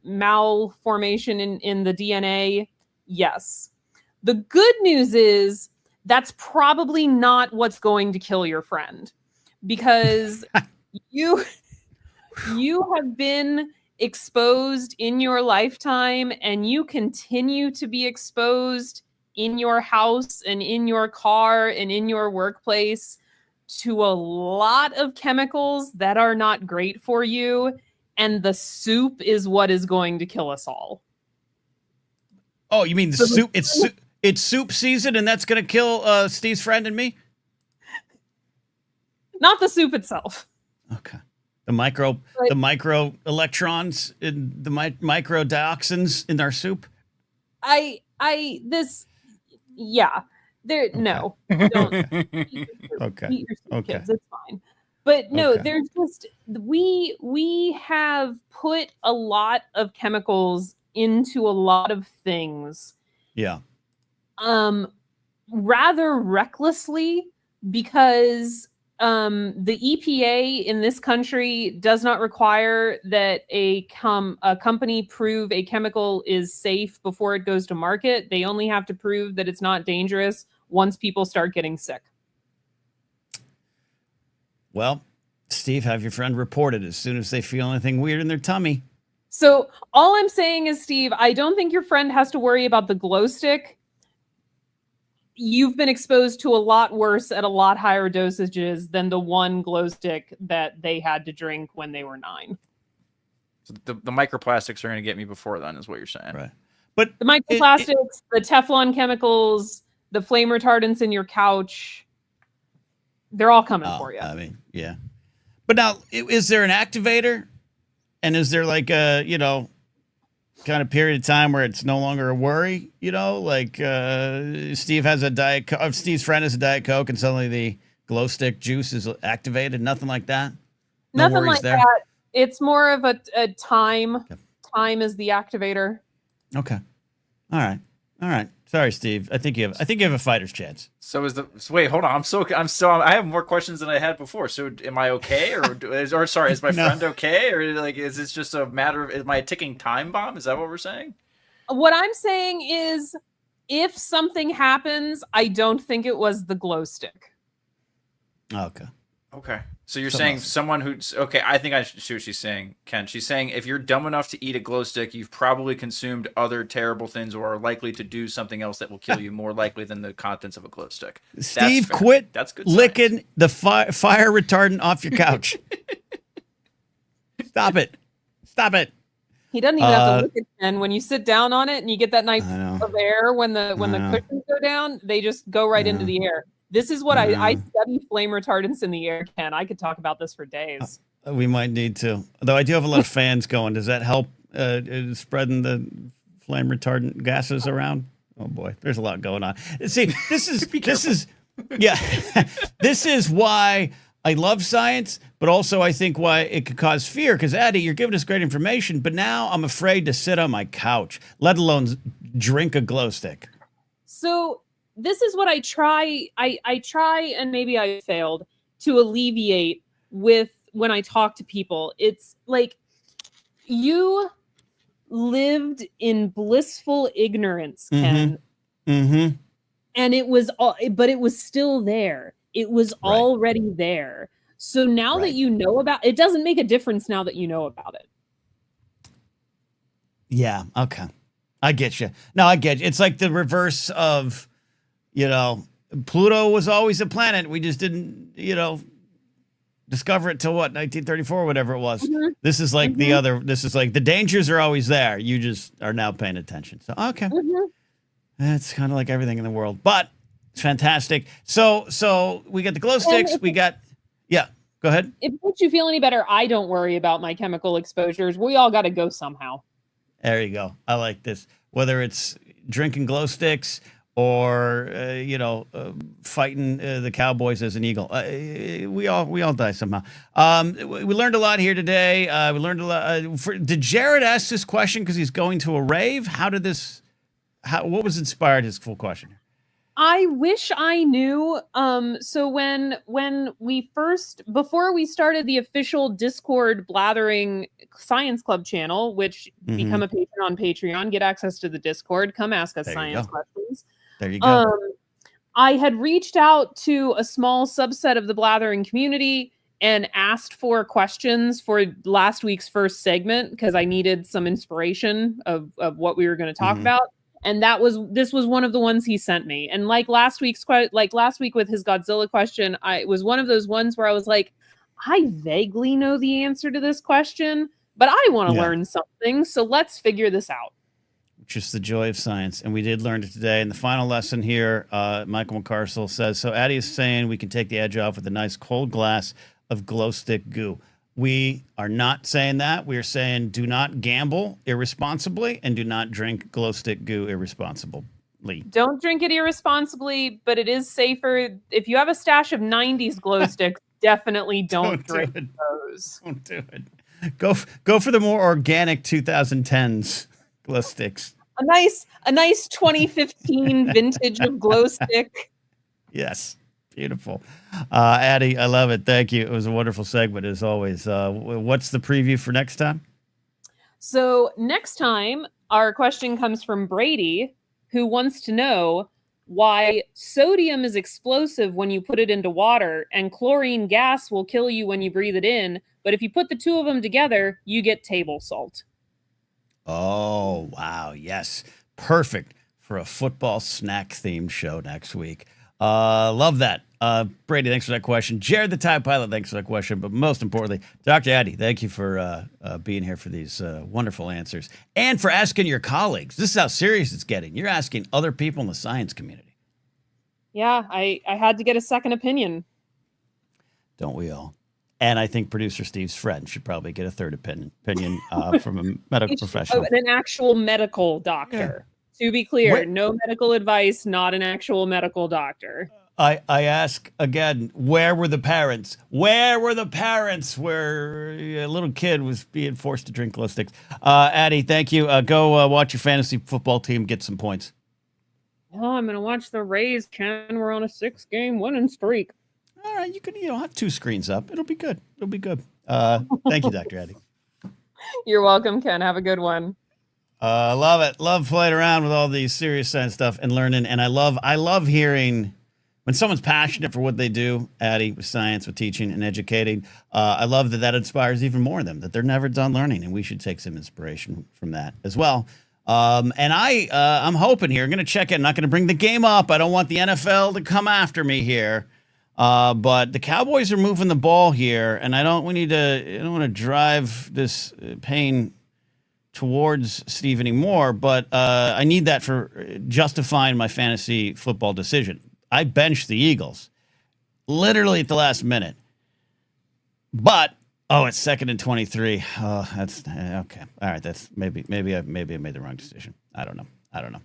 malformation in the DNA? Yes. The good news is that's probably not what's going to kill your friend, because you have been exposed in your lifetime, and you continue to be exposed in your house and in your car and in your workplace to a lot of chemicals that are not great for you. And the soup is what is going to kill us all. Oh, you mean the soup? It's soup season, and that's going to kill Steve's friend and me? Not the soup itself. Okay. The micro electrons in the micro dioxins in our soup? No. Don't eat your soup, kids. It's fine. But no, there's just, we have put a lot of chemicals into a lot of things. Yeah. Rather recklessly, because the EPA in this country does not require that a company prove a chemical is safe before it goes to market. They only have to prove that it's not dangerous once people start getting sick. Well, Steve, have your friend report it as soon as they feel anything weird in their tummy. So all I'm saying is, Steve, I don't think your friend has to worry about the glow stick. You've been exposed to a lot worse at a lot higher dosages than the one glow stick that they had to drink when they were 9. So the microplastics are going to get me before then, is what you're saying. Right. But the microplastics, the Teflon chemicals, the flame retardants in your couch, they're all coming for you. I mean, yeah. But now, is there an activator? And is there like a, kind of period of time where it's no longer a worry, like Steve has a Diet Coke, Steve's friend has a Diet Coke and suddenly the glow stick juice is activated? Nothing like that? No Nothing like there? that. It's more of a time. Okay. Time is the activator. Okay. All right. Sorry, Steve. I think you have a fighter's chance. So wait, hold on. I have more questions than I had before. So am I okay, or sorry, is my friend okay, or like is this just a matter of, am I a ticking time bomb? Is that what we're saying? What I'm saying is, if something happens, I don't think it was the glow stick. Okay. Okay. So you're saying someone who's okay. I think I see what she's saying, Ken. She's saying if you're dumb enough to eat a glow stick, you've probably consumed other terrible things or are likely to do something else that will kill you more likely than the contents of a glow stick. Steve, quit That's good licking science. The fire retardant off your couch. Stop it. He doesn't even have to lick it, and when you sit down on it and you get that nice of air when the cushions go down, they just go right into the air. This is what I study flame retardants in the air, Ken. I could talk about this for days. We might need to. Though I do have a lot of fans going. Does that help spreading the flame retardant gases around? Oh boy, there's a lot going on. See, this is why I love science, but also I think why it could cause fear. Because Addie, you're giving us great information, but now I'm afraid to sit on my couch, let alone drink a glow stick. So this is what I try. I try, and maybe I failed to alleviate with when I talk to people. It's like you lived in blissful ignorance, Ken. Mm-hmm. And it was but it was still there. It was already there. So now that you know about it, doesn't make a difference now that you know about it. Yeah. Okay. I get you. No, I get you. It's like the reverse of, Pluto was always a planet. We just didn't, discover it till 1934, whatever it was. Mm-hmm. This is like the other, this is like the dangers are always there. You just are now paying attention. So, okay. It's kind of like everything in the world, but it's fantastic. So we got the glow sticks. We got, go ahead. If it makes you feel any better, I don't worry about my chemical exposures. We all got to go somehow. There you go. I like this. Whether it's drinking glow sticks or fighting the Cowboys as an eagle, we all die somehow. We learned a lot here today. We learned a lot. Did Jared ask this question because he's going to a rave? What was inspired his full question? I wish I knew. So when before we started the official Discord Blathering Science Club channel, which become a patron on Patreon, get access to the Discord, come ask us science questions. There you go. I had reached out to a small subset of the Blathering community and asked for questions for last week's first segment because I needed some inspiration of what we were going to talk about. And this was one of the ones he sent me. And like last week with his Godzilla question, it was one of those ones where I was like, I vaguely know the answer to this question, but I want to learn something. So let's figure this out. Which is the joy of science. And we did learn it today. And the final lesson here, Michael McCarcel says, so Addie is saying we can take the edge off with a nice cold glass of glow stick goo. We are not saying that. We are saying do not gamble irresponsibly and do not drink glow stick goo irresponsibly. Don't drink it irresponsibly, but it is safer. If you have a stash of 90s glow sticks, definitely don't drink those. Don't do it. Go for the more organic 2010s glow sticks. A nice 2015 vintage of glow stick. Yes. Beautiful. Addie, I love it. Thank you. It was a wonderful segment as always. What's the preview for next time? So next time, our question comes from Brady, who wants to know why sodium is explosive when you put it into water and chlorine gas will kill you when you breathe it in. But if you put the two of them together, you get table salt. Oh, wow. Yes. Perfect for a football snack themed show next week. Love that. Brady, thanks for that question. Jared, the Tide Pilot, thanks for that question. But most importantly, Dr. Addy, thank you for being here for these wonderful answers and for asking your colleagues. This is how serious it's getting. You're asking other people in the science community. Yeah, I had to get a second opinion. Don't we all? And I think producer Steve's friend should probably get a third opinion from a medical professional. An actual medical doctor. Yeah. To be clear, no medical advice, not an actual medical doctor. I ask again, where were the parents? Where were the parents where a little kid was being forced to drink glow sticks? Addie, thank you. Go watch your fantasy football team get some points. Oh, I'm going to watch the Rays, Ken. We're on a 6-game winning streak. All right, you can have 2 screens up. It'll be good. It'll be good. Thank you, Dr. Addy. You're welcome, Ken. Have a good one. Love it. Love playing around with all these serious science stuff and learning. And I love hearing when someone's passionate for what they do, Addy, with science, with teaching and educating. I love that inspires even more of them, that they're never done learning, and we should take some inspiration from that as well. And I'm hoping here. I'm going to check it. I'm not going to bring the game up. I don't want the NFL to come after me here. But the Cowboys are moving the ball here, and I don't want to drive this pain towards Steve anymore, but I need that for justifying my fantasy football decision. I benched the Eagles literally at the last minute, but it's 2nd and 23. Oh, that's okay. All right, that's maybe I made the wrong decision. I don't know. And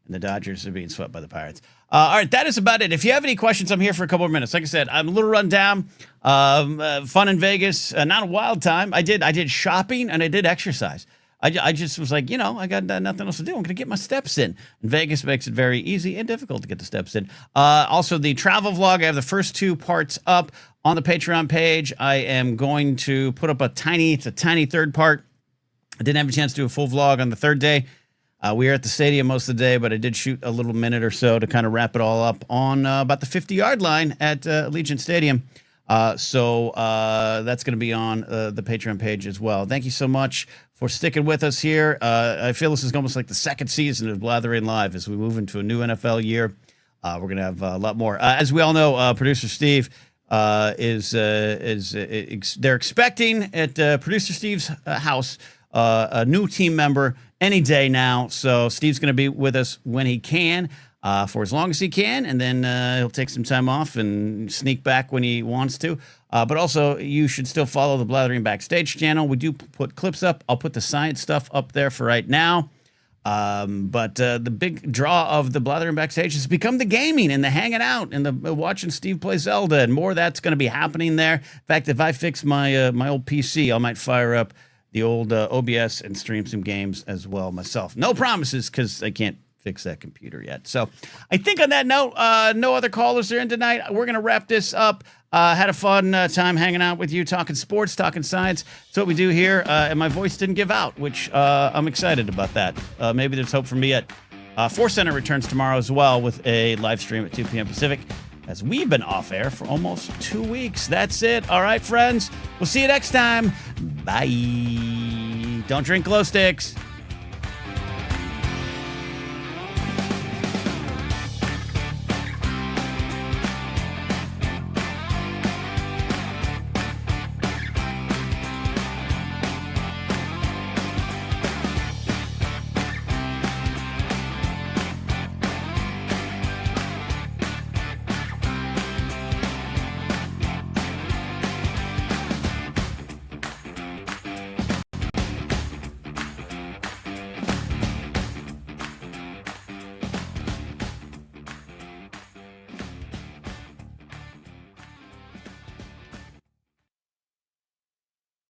the Dodgers are being swept by the Pirates. All right, that is about it. If you have any questions, I'm here for a couple of minutes. Like I said, I'm a little run down. Fun in Vegas, not a wild time. I did shopping and I did exercise. I just was like, I got nothing else to do. I'm going to get my steps in. And Vegas makes it very easy and difficult to get the steps in. Also, the travel vlog, I have the first 2 parts up on the Patreon page. I am going to put up a tiny 3rd part. I didn't have a chance to do a full vlog on the 3rd day. We were at the stadium most of the day, but I did shoot a little minute or so to kind of wrap it all up on about the 50-yard line at Allegiant Stadium. So that's going to be on the Patreon page as well. Thank you so much for sticking with us here. I feel this is almost like the 2nd season of Blathering Live as we move into a new NFL year. We're going to have a lot more. As we all know, producer Steve they're expecting at producer Steve's house a new team member any day now. So Steve's going to be with us when he can. For as long as he can, and then he'll take some time off and sneak back when he wants to. But also, you should still follow the Blathering Backstage channel. We do put clips up. I'll put the science stuff up there for right now. But the big draw of the Blathering Backstage has become the gaming and the hanging out and the watching Steve play Zelda, and more of that's going to be happening there. In fact, if I fix my my old PC, I might fire up the old OBS and stream some games as well myself. No promises, because I can't fix that computer yet. So I think on that note, no other callers are in tonight. We're going to wrap this up. Had a fun time hanging out with you, talking sports, talking science. That's what we do here. And my voice didn't give out, which I'm excited about that. Maybe there's hope for me yet. Force Center returns tomorrow as well with a live stream at 2 p.m. Pacific, as we've been off air for almost 2 weeks. That's it. All right, friends. We'll see you next time. Bye. Don't drink glow sticks.